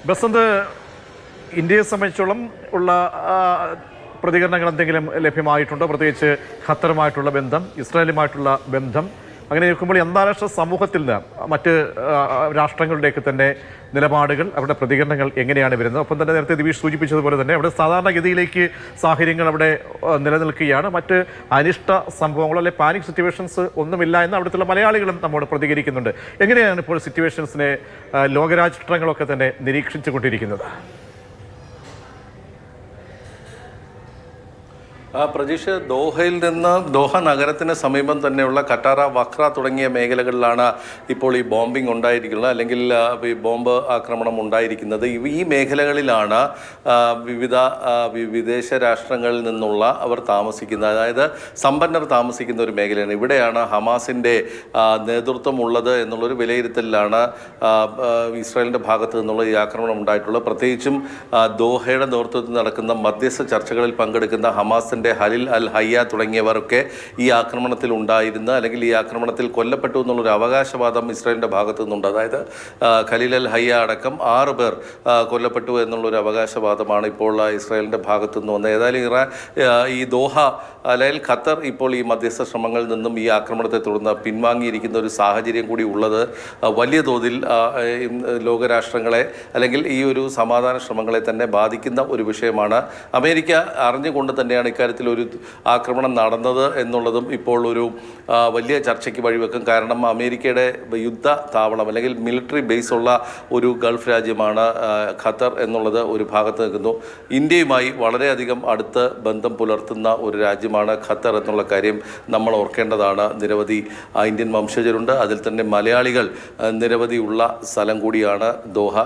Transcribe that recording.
ബസന്ത്, ഇന്ത്യയെ സംബന്ധിച്ചോളം ഉള്ള പ്രതികരണങ്ങൾ എന്തെങ്കിലും ലഭ്യമായിട്ടുണ്ടോ? പ്രത്യേകിച്ച് ഖത്തറുമായിട്ടുള്ള ബന്ധം, ഇസ്രായേലുമായിട്ടുള്ള ബന്ധം, അങ്ങനെ നോക്കുമ്പോൾ അന്താരാഷ്ട്ര സമൂഹത്തിൽ നിന്ന് മറ്റ് രാഷ്ട്രങ്ങളുടെയൊക്കെ തന്നെ നിലപാടുകൾ, അവരുടെ പ്രതികരണങ്ങൾ എങ്ങനെയാണ് വരുന്നത്? ഒപ്പം തന്നെ നേരത്തെ ദിവിഷ് സൂചിപ്പിച്ചതുപോലെ തന്നെ അവിടെ സാധാരണഗതിയിലേക്ക് സാഹചര്യങ്ങൾ അവിടെ നിലനിൽക്കുകയാണ്. മറ്റ് അനിഷ്ട സംഭവങ്ങളോ അല്ലെ പാനിക് സിറ്റുവേഷൻസ് ഒന്നുമില്ല എന്ന് അവിടുത്തെ മലയാളികളും നമ്മോട് പ്രതികരിക്കുന്നുണ്ട്. എങ്ങനെയാണ് ഇപ്പോൾ സിറ്റുവേഷൻസിനെ ലോകരാഷ്ട്രങ്ങളൊക്കെ തന്നെ നിരീക്ഷിച്ചു കൊണ്ടിരിക്കുന്നത്? പ്രജീഷ്, ദോഹയിൽ നിന്ന് ദോഹ നഗരത്തിന് സമീപം തന്നെയുള്ള കട്ടാറ, വഖ്ര തുടങ്ങിയ മേഖലകളിലാണ് ഇപ്പോൾ ഈ ബോംബിംഗ് ഉണ്ടായിരിക്കുന്നത്, അല്ലെങ്കിൽ ഈ ബോംബ് ആക്രമണം ഉണ്ടായിരിക്കുന്നത്. ഈ മേഖലകളിലാണ് വിവിധ വിദേശ രാഷ്ട്രങ്ങളിൽ നിന്നുള്ള അവർ താമസിക്കുന്നത്, അതായത് സമ്പന്നർ താമസിക്കുന്ന ഒരു മേഖലയാണ്. ഇവിടെയാണ് ഹമാസിൻ്റെ നേതൃത്വം ഉള്ളത് എന്നുള്ളൊരു വിലയിരുത്തലിലാണ് ഇസ്രായേലിൻ്റെ ഭാഗത്ത് നിന്നുള്ള ഈ ആക്രമണം ഉണ്ടായിട്ടുള്ളത്. പ്രത്യേകിച്ചും ദോഹയുടെ നേതൃത്വത്തിൽ നടക്കുന്ന മധ്യസ്ഥ ചർച്ചകളിൽ പങ്കെടുക്കുന്ന ഹമാസിൻ്റെ ഹലിൽ അൽ ഹയ്യ തുടങ്ങിയവരൊക്കെ ഈ ആക്രമണത്തിൽ ഉണ്ടായിരുന്ന, അല്ലെങ്കിൽ ഈ ആക്രമണത്തിൽ കൊല്ലപ്പെട്ടു എന്നുള്ളൊരു അവകാശവാദം ഇസ്രായേലിൻ്റെ ഭാഗത്തു നിന്നുണ്ട്. അതായത് ഖലീൽ അൽ ഹയ്യ അടക്കം 6 പേർ കൊല്ലപ്പെട്ടു എന്നുള്ളൊരു അവകാശവാദമാണ് ഇപ്പോൾ ഇസ്രായേലിൻ്റെ ഭാഗത്തു നിന്ന് വന്നത്. ഏതായാലും ഈ ദോഹ അല്ലെങ്കിൽ ഖത്തർ ഇപ്പോൾ ഈ മധ്യസ്ഥ ശ്രമങ്ങളിൽ നിന്നും ഈ ആക്രമണത്തെ തുടർന്ന് പിൻവാങ്ങിയിരിക്കുന്ന ഒരു സാഹചര്യം കൂടി ഉള്ളത് വലിയ തോതിൽ ലോകരാഷ്ട്രങ്ങളെ, അല്ലെങ്കിൽ ഈ ഒരു സമാധാന ശ്രമങ്ങളെ തന്നെ ബാധിക്കുന്ന ഒരു വിഷയമാണ്. അമേരിക്ക അറിഞ്ഞുകൊണ്ട് തന്നെയാണ് ഇക്കാര്യത്തിൽ ഒരു ആക്രമണം നടന്നത് എന്നുള്ളതും ഇപ്പോൾ ഒരു വലിയ ചർച്ചയ്ക്ക് വഴിവെക്കും. കാരണം അമേരിക്കയുടെ യുദ്ധ താവളം അല്ലെങ്കിൽ മിലിറ്ററി ബേസ് ഉള്ള ഒരു ഗൾഫ് രാജ്യമാണ് ഖത്തർ എന്നുള്ളത് ഒരു ഭാഗത്ത് നിൽക്കുന്നു. ഇന്ത്യയുമായി വളരെയധികം അടുത്ത് ബന്ധം പുലർത്തുന്ന ഒരു രാജ്യമാണ് ഖത്തർ എന്നുള്ള കാര്യം നമ്മൾ ഓർക്കേണ്ടതാണ്. നിരവധി ഇന്ത്യൻ വംശജരുണ്ട്, അതിൽ തന്നെ മലയാളികൾ നിരവധി ഉള്ള സ്ഥലം കൂടിയാണ് ദോഹ.